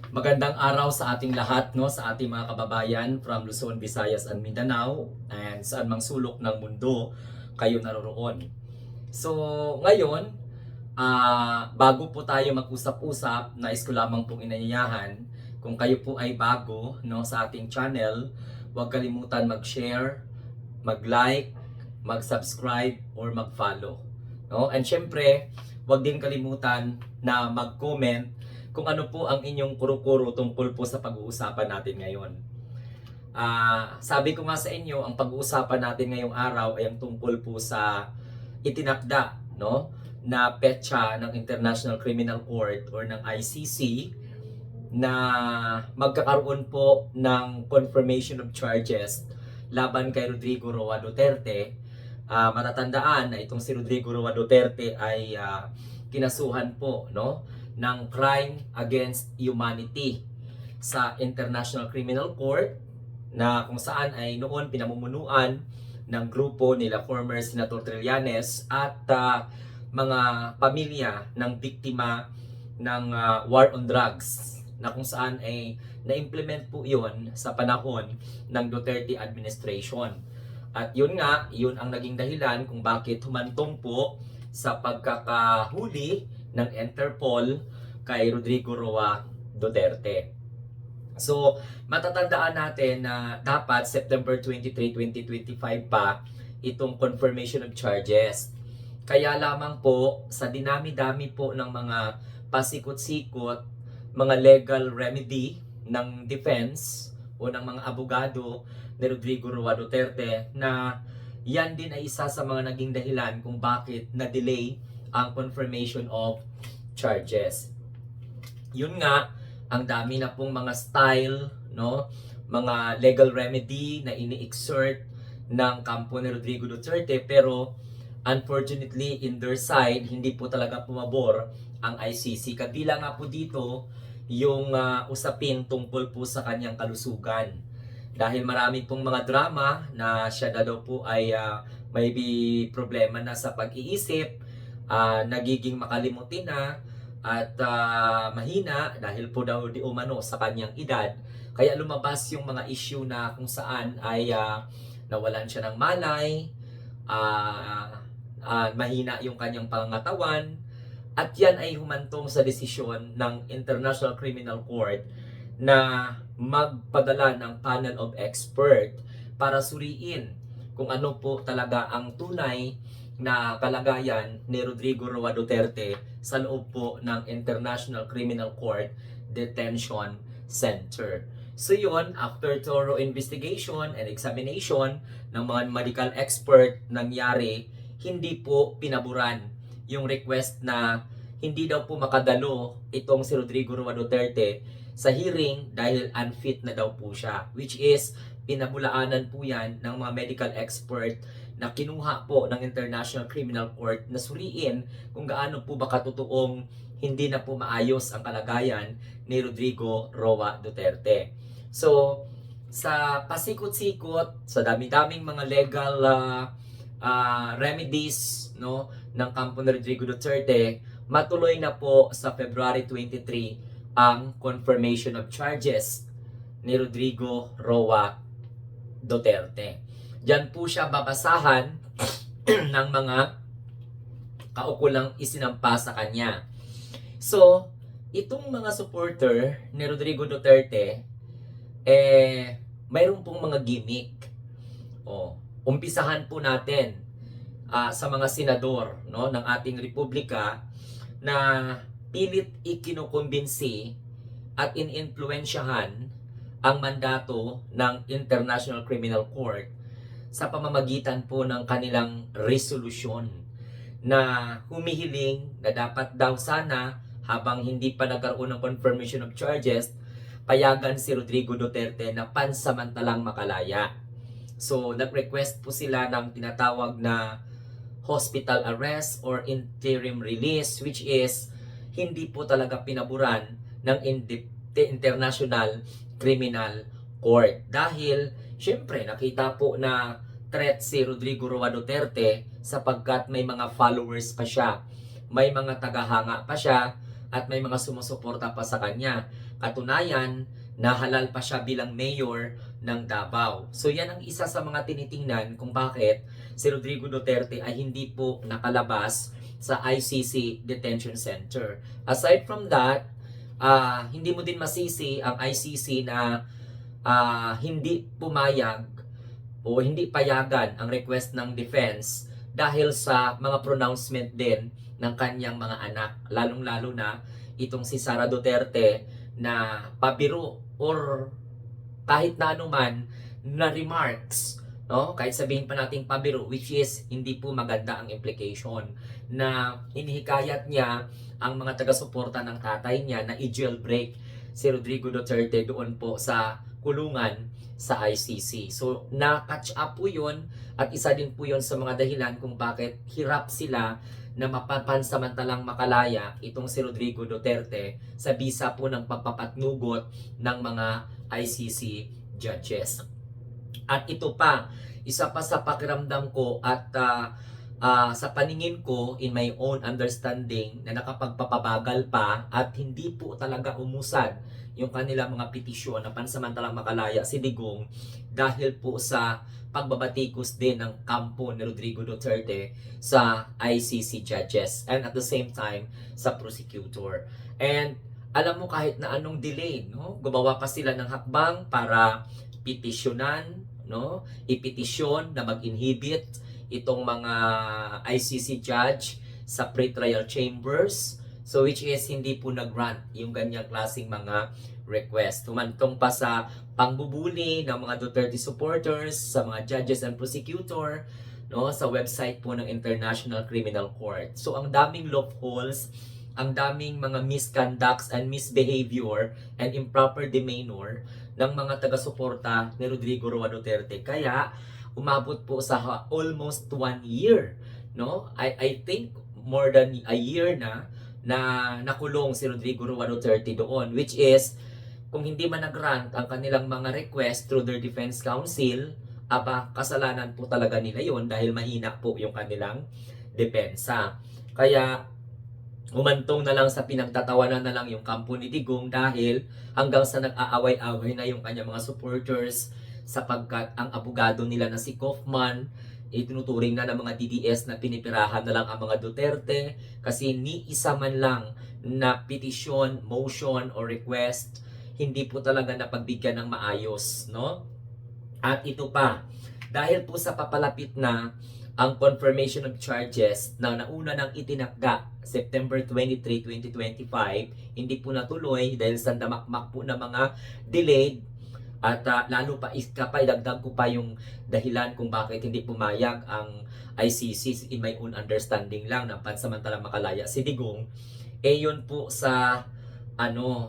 Magandang araw sa ating lahat, no, sa ating mga kababayan from Luzon, Visayas, and Mindanao, and saan mang sulok ng mundo kayo naroroon. So, ngayon, bago po tayo mag-usap-usap, nais ko lamang pong inanyayahan, kung kayo po ay bago, no, sa ating channel, huwag kalimutan mag-share, mag-like, mag-subscribe, or mag-follow. No? And syempre, huwag din kalimutan na mag-comment kung ano po ang inyong kuro-kuro tungkol po sa pag-uusapan natin ngayon. Sabi ko nga sa inyo, ang pag-uusapan natin ngayong araw ay ang tungkol po sa itinakda, no, na petsa ng International Criminal Court or ng ICC na magkakaroon po ng confirmation of charges laban kay Rodrigo Roa Duterte. Matatandaan na itong si Rodrigo Roa Duterte ay kinasuhan po, no, ng crime against humanity sa International Criminal Court, na kung saan ay noon pinamumunuan ng grupo nila former Senator Trillanes at mga pamilya ng biktima ng war on drugs, na kung saan ay na-implement po yon sa panahon ng Duterte administration. At yun nga, yun ang naging dahilan kung bakit humantong po sa pagkakahuli ng Interpol kay Rodrigo Roa Duterte. So, matatandaan natin na dapat September 23, 2025 pa itong confirmation of charges. Kaya lamang po sa dinami-dami po ng mga pasikot-sikot, mga legal remedy ng defense o ng mga abogado ni Rodrigo Roa Duterte, na yan din ay isa sa mga naging dahilan kung bakit na-delay ang confirmation of charges. Yun nga, ang dami na pong mga style, no, mga legal remedy na ini-exert ng kampo ni Rodrigo Duterte, pero unfortunately in their side hindi po talaga pumabor ang ICC. Kabila nga po dito yung usapin tungkol po sa kanyang kalusugan, dahil marami pong mga drama na siya na daw po ay may problema na sa pag-iisip, nagiging makalimutin na at mahina dahil po daw di umano sa kanyang edad. Kaya lumabas yung mga issue na kung saan ay nawalan siya ng malay, mahina yung kanyang pangangatawan, at yan ay humantong sa desisyon ng International Criminal Court na magpadala ng panel of expert para suriin kung ano po talaga ang tunay na kalagayan ni Rodrigo Roa Duterte sa loob po ng International Criminal Court Detention Center. So yun, after thorough investigation and examination ng mga medical expert, nangyari, hindi po pinaburan yung request na hindi daw po makadalo itong si Rodrigo Roa Duterte sa hearing dahil unfit na daw po siya, which is pinabulaanan po yan ng mga medical expert na kinuha po ng International Criminal Court na suriin kung gaano po ba katotoong hindi na po maayos ang kalagayan ni Rodrigo Roa Duterte. So, sa pasikot-sikot, sa dami-daming mga legal remedies, no, ng kampo ni Rodrigo Duterte, matuloy na po sa February 23 ang confirmation of charges ni Rodrigo Roa Duterte. Diyan po siya babasahan ng mga kaukulang isinampa sa kanya. So, itong mga supporter ni Rodrigo Duterte, mayroon pong mga gimmick. Umpisahan po natin sa mga senador, no, ng ating republika na pilit ikinukumbinsi at ininfluensyahan ang mandato ng International Criminal Court sa pamamagitan po ng kanilang resolusyon na humihiling na dapat daw sana, habang hindi pa nagkaroon ng confirmation of charges, payagan si Rodrigo Duterte na pansamantalang makalaya. So, nag-request po sila ng tinatawag na hospital arrest or interim release, which is hindi po talaga pinaburan ng International Criminal Court. Dahil, syempre, nakita po na threat si Rodrigo Roa Duterte sapagkat may mga followers pa siya, may mga tagahanga pa siya, at may mga sumusuporta pa sa kanya. Katunayan, nahalal pa siya bilang mayor ng Davao. So yan ang isa sa mga tinitingnan kung bakit si Rodrigo Duterte ay hindi po nakalabas sa ICC Detention Center. Aside from that, hindi mo din masisi ang ICC na hindi pumayag o hindi payagan ang request ng defense dahil sa mga pronouncement din ng kanyang mga anak, lalong-lalo na itong si Sara Duterte na pabiro or kahit na anuman na remarks, no? Kahit sabihin pa nating pabiro, which is hindi po maganda ang implication na inihikayat niya ang mga taga-suporta ng tatay niya na i-jailbreak si Rodrigo Duterte doon po sa kulungan sa ICC. So, na-catch up po yun at isa din po yun sa mga dahilan kung bakit hirap sila na mapapansamantalang makalaya itong si Rodrigo Duterte sa bisa po ng pagpapatnugot ng mga ICC judges. At ito pa, isa pa sa pakiramdam ko at sa paningin ko, in my own understanding, na nakapagpapabagal pa at hindi po talaga umusad yung kanilang mga petisyon na pansamantalang makalaya si Digong dahil po sa pagbabatikos din ng kampo ni Rodrigo Duterte sa ICC judges and at the same time sa prosecutor. And alam mo, kahit na anong delay, no? Gumawa pa sila ng hakbang para petisyonan, no? Ipetisyon na mag-inhibit itong mga ICC judge sa pre-trial chambers. So which is hindi po nag-grant yung ganyang klaseng mga request. Tumantong pa sa pangbubuli ng mga Duterte supporters, sa mga judges and prosecutor, no, sa website po ng International Criminal Court. So ang daming loopholes, ang daming mga misconducts and misbehavior and improper demeanor ng mga taga-suporta ni Rodrigo Roa Duterte. Kaya umabot po sa almost 1 year, no? I think more than a year na nakulong si Rodrigo Roa Duterte doon, which is kung hindi man nag-grant ang kanilang mga request through their defense counsel, kasalanan po talaga nila yon dahil mahina po yung kanilang depensa. Kaya umantong na lang sa pinagtatawanan na lang yung kampo ni Digong dahil hanggang sa nag-aaway-away na yung kanyang mga supporters sapagkat ang abogado nila na si Kaufman itinuturing na ng mga DDS na pinipirahan na lang ang mga Duterte kasi ni isa man lang na petition, motion or request hindi po talaga napagbigyan ng maayos, no? At ito pa, dahil po sa papalapit na ang confirmation of charges na nauna nang itinakda September 23, 2025, hindi po natuloy dahil sa damakmak po na mga delayed at lalo pa idagdag ko pa yung dahilan kung bakit hindi pumayag ang ICC in my own understanding lang na pansamantalang makalaya si Digong, yun po sa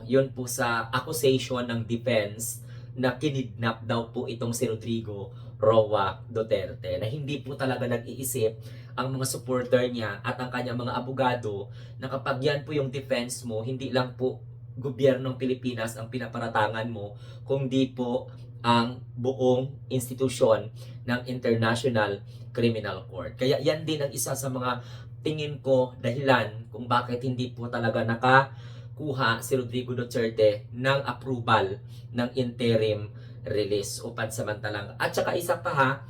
yun po sa accusation ng defense na kinidnap daw po itong si Rodrigo Roa Duterte, na hindi po talaga nag-iisip ang mga supporter niya at ang kanyang mga abogado na kapag yan po yung defense mo, hindi lang po gobyernong Pilipinas ang pinaparatangan mo, kundi po ang buong institusyon ng International Criminal Court. Kaya yan din ang isa sa mga tingin ko dahilan kung bakit hindi po talaga nakakuha si Rodrigo Duterte ng approval ng interim release o pansamantalang. At saka isa pa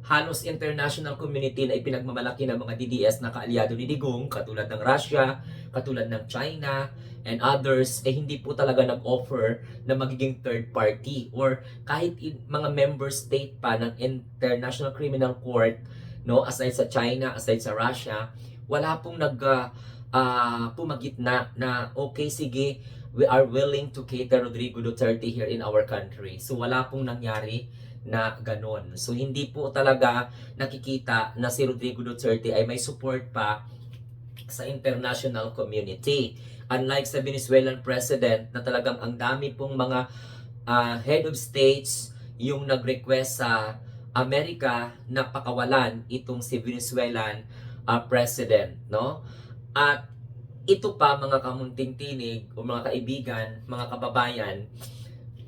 halos international community na ipinagmamalaki ng mga DDS na kaalyado ni Digong, katulad ng Russia, katulad ng China, and others, hindi po talaga nag-offer na magiging third party or kahit mga member state pa ng International Criminal Court, no, aside sa China, aside sa Russia, wala pong pumagitna na okay, sige, we are willing to cater Rodrigo Duterte here in our country. So wala pong nangyari na ganon. So hindi po talaga nakikita na si Rodrigo Duterte ay may support pa sa international community. Unlike sa Venezuelan president na talagang ang dami pong mga head of states yung nag-request sa Amerika na pakawalan itong si Venezuelan president, no? At ito pa mga kamunting tinig o mga kaibigan, mga kababayan,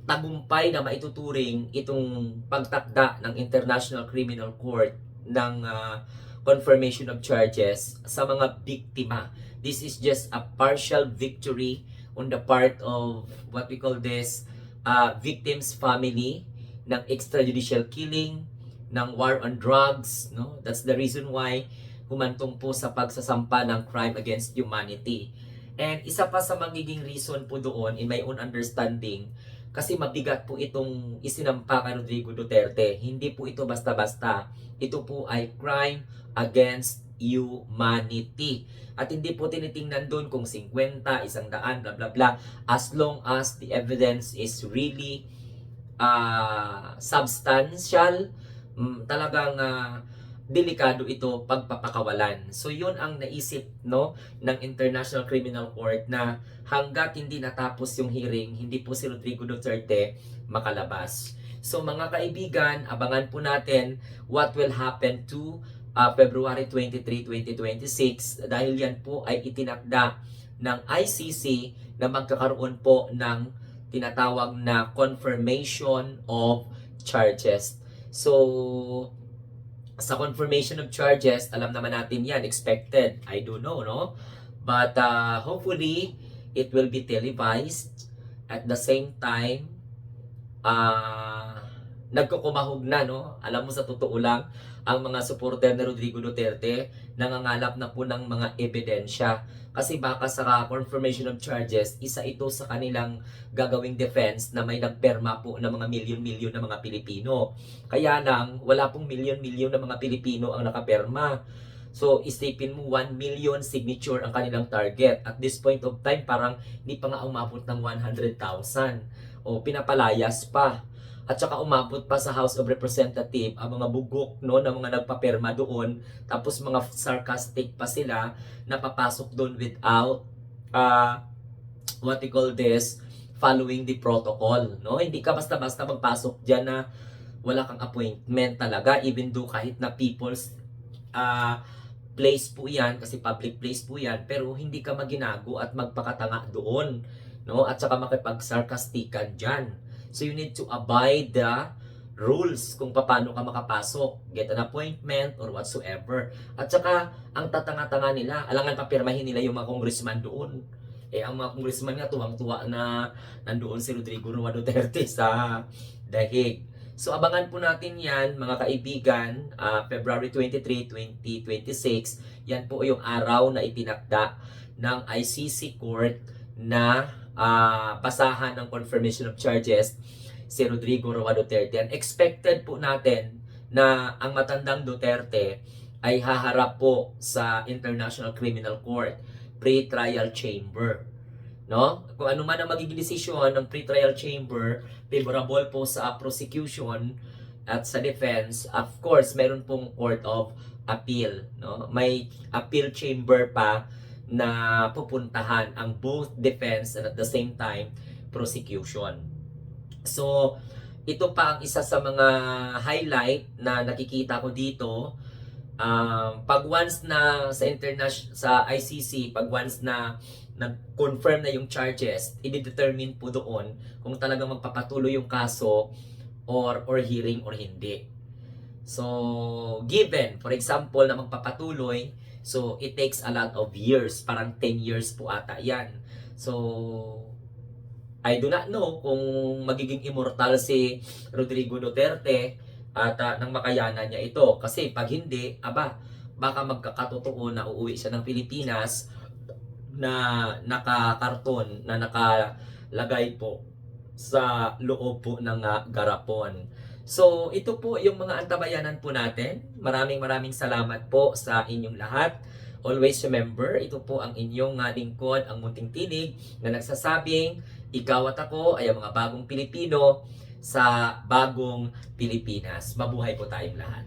tagumpay na maituturing itong pagtakda ng International Criminal Court ng confirmation of charges sa mga biktima. This is just a partial victory on the part of what we call this victims family ng extrajudicial killing, ng war on drugs, no? That's the reason why humantong po sa pagsasampa ng crime against humanity. And isa pa sa magiging reason po doon, in my own understanding, kasi mabigat po itong isinampa kay Rodrigo Duterte. Hindi po ito basta-basta. Ito po ay crime against humanity. At hindi po tinitingnan doon kung 50, 100, bla bla bla. As long as the evidence is really substantial, talagang delikado ito pagpapakawalan. So yun ang naisip, no, ng International Criminal Court, na hanggat hindi natapos yung hearing, hindi po si Rodrigo Duterte makalabas. So mga kaibigan, abangan po natin what will happen to February 23, 2026, dahil yan po ay itinakda ng ICC na magkakaroon po ng tinatawag na confirmation of charges. So sa confirmation of charges, alam naman natin yan, expected. I don't know, no? But hopefully, it will be televised. At the same time, nagkukumahog na, no? Alam mo, sa totoo lang, ang mga supporter ni Rodrigo Duterte nangangalap na po ng mga ebidensya. Kasi baka sa confirmation of charges, isa ito sa kanilang gagawing defense na may nagperma po ng mga milyon-milyon na mga Pilipino. Kaya lang, wala pong milyon-milyon na mga Pilipino ang nakaperma. So, isipin mo, 1 million signature ang kanilang target. At this point of time, parang hindi pa nga umabot ng 100,000. O pinapalayas pa. At saka umabot pa sa House of Representatives ang mga bugok, no, na mga nagpaperma doon. Tapos mga sarcastic pa sila na papasok doon without what we call this, following the protocol, no? Hindi ka basta-basta magpasok diyan na wala kang appointment talaga, even though kahit na people's place po yan, kasi public place po yan, pero hindi ka maginago at magpakatanga doon, no? At saka makipag-sarcastican diyan. So you need to abide the rules kung paano ka makapasok, get an appointment or whatsoever. At saka ang tatanga-tanga nila, alangan papirmahin nila yung mga congressman doon. Ang mga congressman nga tuwang-tuwa na nandoon si Rodrigo Roa Duterte sa dahig. So abangan po natin yan, mga kaibigan, February 23, 2026. Yan po yung araw na itinakda ng ICC Court na pasahan ng confirmation of charges si Rodrigo Roa Duterte. And expected po natin na ang matandang Duterte ay haharap po sa International Criminal Court pre-trial chamber, no? Kung ano man ang magiging desisyon ng pre-trial chamber, favorable po sa prosecution at sa defense, of course meron pong court of appeal, no? May appeal chamber pa na pupuntahan ang both defense and at the same time prosecution. So ito pa ang isa sa mga highlight na nakikita ko dito. Pag once na sa ICC, pag once na nag-confirm na yung charges, i-determine po doon kung talagang magpapatuloy yung kaso or hearing or hindi. So given for example na magpapatuloy, so it takes a lot of years, parang 10 years po ata yan. So I do not know kung magiging immortal si Rodrigo Duterte at nang makayanan niya ito. Kasi pag hindi, baka magkakatotoo na uuwi siya ng Pilipinas na nakakarton, na nakalagay po sa loob po ng garapon. So ito po yung mga antabayanan po natin. Maraming salamat po sa inyong lahat. Always remember, ito po ang inyong lingkod, ang Munting Tinig, na nagsasabing, ikaw at ako ay ang mga bagong Pilipino sa bagong Pilipinas. Mabuhay po tayong lahat.